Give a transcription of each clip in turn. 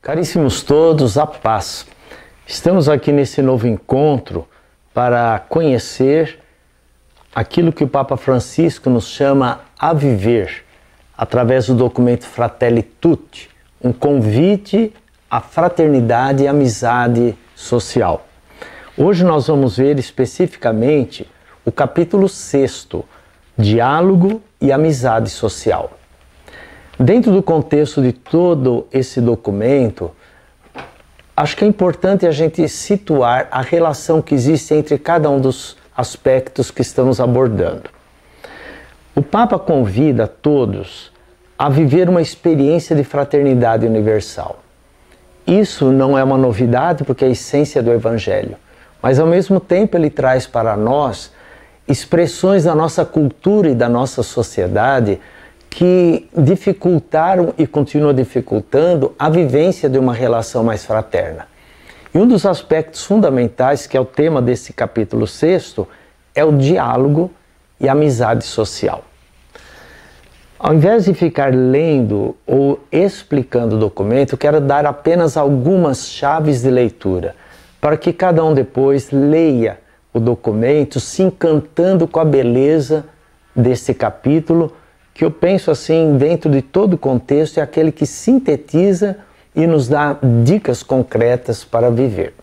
Caríssimos todos, a paz. Estamos aqui nesse novo encontro para conhecer aquilo que o Papa Francisco nos chama a viver, através do documento Fratelli Tutti, um convite à fraternidade e amizade social. Hoje nós vamos ver especificamente o capítulo 6º, Diálogo e Amizade Social. Dentro do contexto de todo esse documento, acho que é importante a gente situar a relação que existe entre cada um dos aspectos que estamos abordando. O Papa convida todos a viver uma experiência de fraternidade universal. Isso não é uma novidade porque é a essência do Evangelho, mas ao mesmo tempo ele traz para nós expressões da nossa cultura e da nossa sociedade que dificultaram e continuam dificultando a vivência de uma relação mais fraterna. E um dos aspectos fundamentais, que é o tema desse capítulo 6º, é o diálogo e amizade social. Ao invés de ficar lendo ou explicando o documento, quero dar apenas algumas chaves de leitura, para que cada um depois leia o documento se encantando com a beleza desse capítulo, que eu penso assim, dentro de todo o contexto, é aquele que sintetiza e nos dá dicas concretas para viver.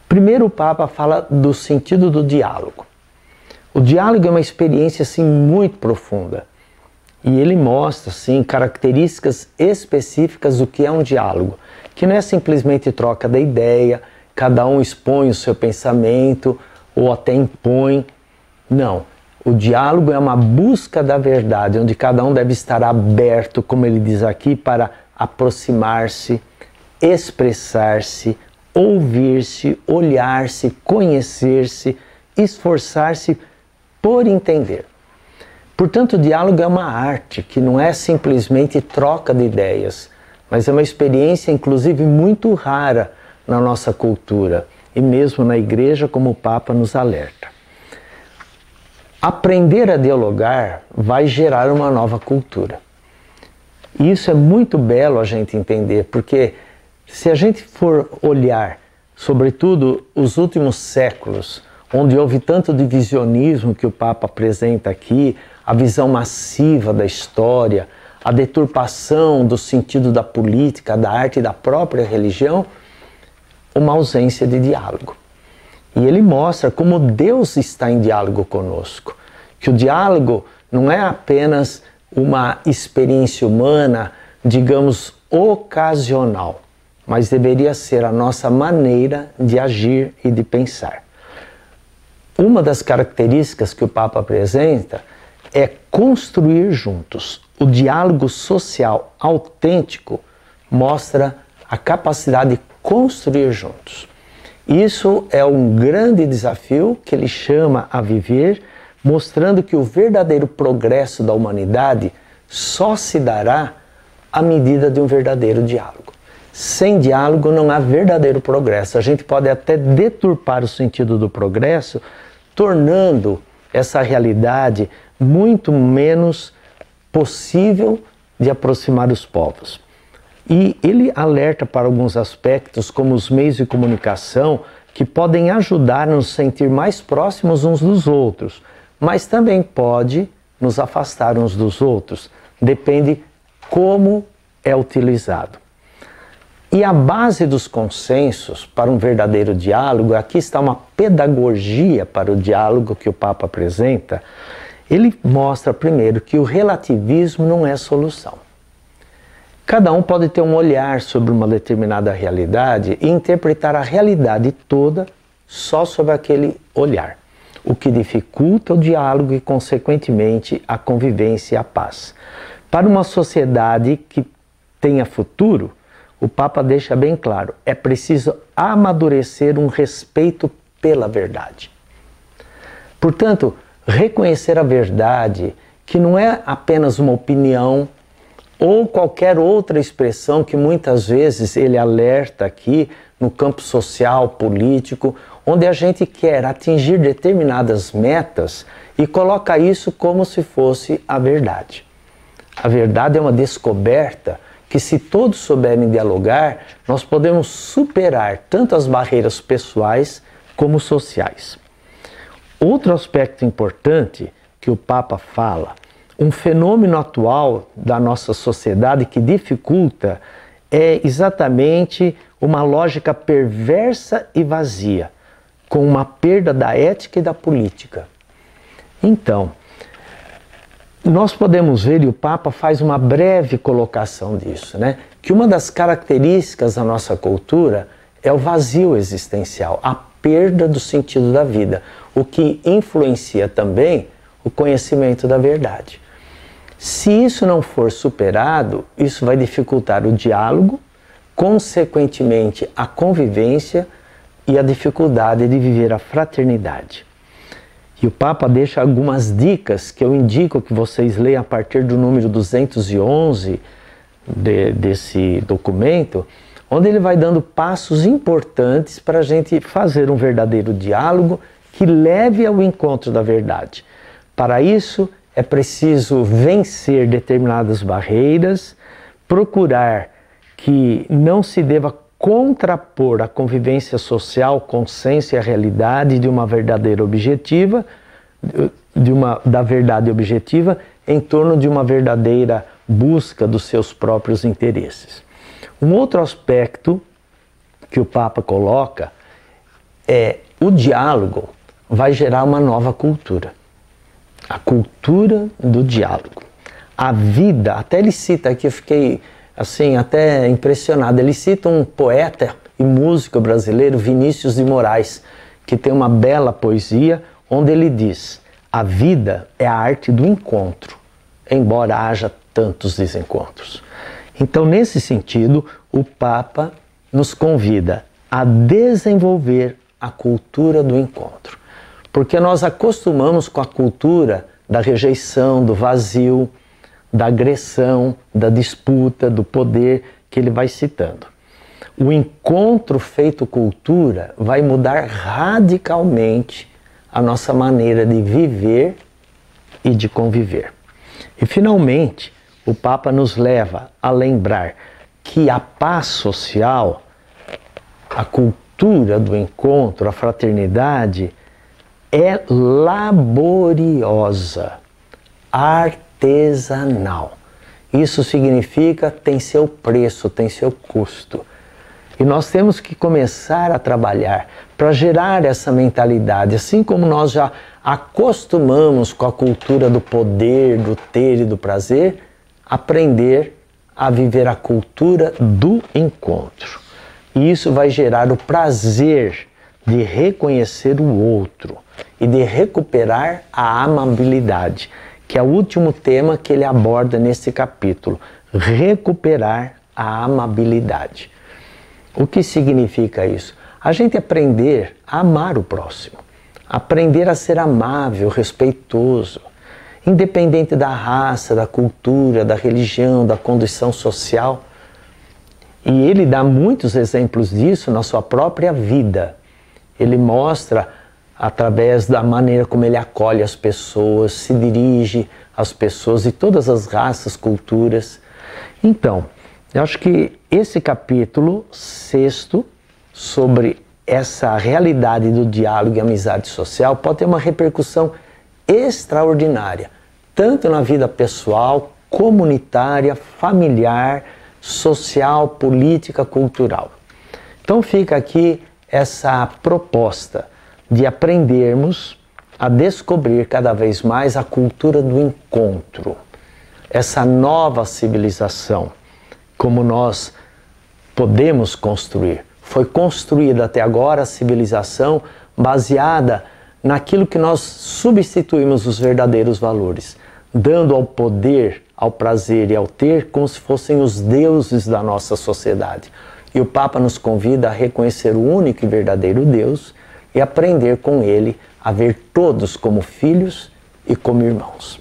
Primeiro o Papa fala do sentido do diálogo. O diálogo é uma experiência assim, muito profunda. E ele mostra assim, características específicas do que é um diálogo, que não é simplesmente troca da ideia, cada um expõe o seu pensamento ou até impõe. Não. O diálogo é uma busca da verdade, onde cada um deve estar aberto, como ele diz aqui, para aproximar-se, expressar-se, ouvir-se, olhar-se, conhecer-se, esforçar-se por entender. Portanto, o diálogo é uma arte que não é simplesmente troca de ideias, mas é uma experiência, inclusive, muito rara na nossa cultura e mesmo na igreja, como o Papa nos alerta. Aprender a dialogar vai gerar uma nova cultura. E isso é muito belo a gente entender, porque se a gente for olhar, sobretudo, os últimos séculos, onde houve tanto divisionismo que o Papa apresenta aqui, a visão massiva da história, a deturpação do sentido da política, da arte e da própria religião, uma ausência de diálogo. E ele mostra como Deus está em diálogo conosco, que o diálogo não é apenas uma experiência humana, digamos, ocasional, mas deveria ser a nossa maneira de agir e de pensar. Uma das características que o Papa apresenta é construir juntos. O diálogo social autêntico mostra a capacidade de construir juntos. Isso é um grande desafio que ele chama a viver, mostrando que o verdadeiro progresso da humanidade só se dará à medida de um verdadeiro diálogo. Sem diálogo não há verdadeiro progresso. A gente pode até deturpar o sentido do progresso, tornando essa realidade muito menos possível de aproximar os povos. E ele alerta para alguns aspectos, como os meios de comunicação, que podem ajudar a nos sentir mais próximos uns dos outros, mas também pode nos afastar uns dos outros. Depende como é utilizado. E a base dos consensos para um verdadeiro diálogo, aqui está uma pedagogia para o diálogo que o Papa apresenta. Ele mostra primeiro que o relativismo não é solução. Cada um pode ter um olhar sobre uma determinada realidade e interpretar a realidade toda só sob aquele olhar, o que dificulta o diálogo e, consequentemente, a convivência e a paz. Para uma sociedade que tenha futuro, o Papa deixa bem claro, é preciso amadurecer um respeito pela verdade. Portanto, reconhecer a verdade, que não é apenas uma opinião ou qualquer outra expressão que muitas vezes ele alerta aqui no campo social, político, onde a gente quer atingir determinadas metas e coloca isso como se fosse a verdade. A verdade é uma descoberta que se todos souberem dialogar, nós podemos superar tanto as barreiras pessoais como sociais. Outro aspecto importante que o Papa fala, um fenômeno atual da nossa sociedade que dificulta é exatamente uma lógica perversa e vazia, com uma perda da ética e da política. Então, nós podemos ver, e o Papa faz uma breve colocação disso, né? Que uma das características da nossa cultura é o vazio existencial, a perda do sentido da vida, o que influencia também o conhecimento da verdade. Se isso não for superado, isso vai dificultar o diálogo, consequentemente a convivência e a dificuldade de viver a fraternidade. E o Papa deixa algumas dicas que eu indico que vocês leiam a partir do número 211 desse documento, onde ele vai dando passos importantes para a gente fazer um verdadeiro diálogo que leve ao encontro da verdade. Para isso, é preciso vencer determinadas barreiras, procurar que não se deva contrapor a convivência social, consenso e a realidade de uma verdadeira objetiva, da verdade objetiva, em torno de uma verdadeira busca dos seus próprios interesses. Um outro aspecto que o Papa coloca é o diálogo vai gerar uma nova cultura. A cultura do diálogo. A vida, até ele cita aqui, eu fiquei assim, até impressionado, ele cita um poeta e músico brasileiro, Vinícius de Moraes, que tem uma bela poesia, onde ele diz: a vida é a arte do encontro, embora haja tantos desencontros. Então, nesse sentido, o Papa nos convida a desenvolver a cultura do encontro, porque nós acostumamos com a cultura da rejeição, do vazio, da agressão, da disputa, do poder que ele vai citando. O encontro feito cultura vai mudar radicalmente a nossa maneira de viver e de conviver. E finalmente, o Papa nos leva a lembrar que a paz social, a cultura do encontro, a fraternidade, é laboriosa, artesanal. Isso significa tem seu preço, tem seu custo. E nós temos que começar a trabalhar para gerar essa mentalidade, assim como nós já acostumamos com a cultura do poder, do ter e do prazer, aprender a viver a cultura do encontro. E isso vai gerar o prazer de reconhecer o outro e de recuperar a amabilidade, que é o último tema que ele aborda nesse capítulo, recuperar a amabilidade. O que significa isso? A gente aprender a amar o próximo, aprender a ser amável, respeitoso, independente da raça, da cultura, da religião, da condição social. E ele dá muitos exemplos disso na sua própria vida. Ele mostra através da maneira como ele acolhe as pessoas, se dirige às pessoas de todas as raças, culturas. Então, eu acho que esse capítulo 6 sobre essa realidade do diálogo e amizade social pode ter uma repercussão extraordinária, tanto na vida pessoal, comunitária, familiar, social, política, cultural. Então fica aqui essa proposta de aprendermos a descobrir cada vez mais a cultura do encontro, essa nova civilização, como nós podemos construir. Foi construída até agora a civilização baseada naquilo que nós substituímos os verdadeiros valores, dando ao poder, ao prazer e ao ter como se fossem os deuses da nossa sociedade. E o Papa nos convida a reconhecer o único e verdadeiro Deus e aprender com ele a ver todos como filhos e como irmãos.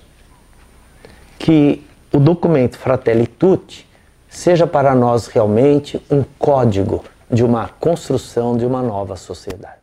Que o documento Fratelli Tutti seja para nós realmente um código de uma construção de uma nova sociedade.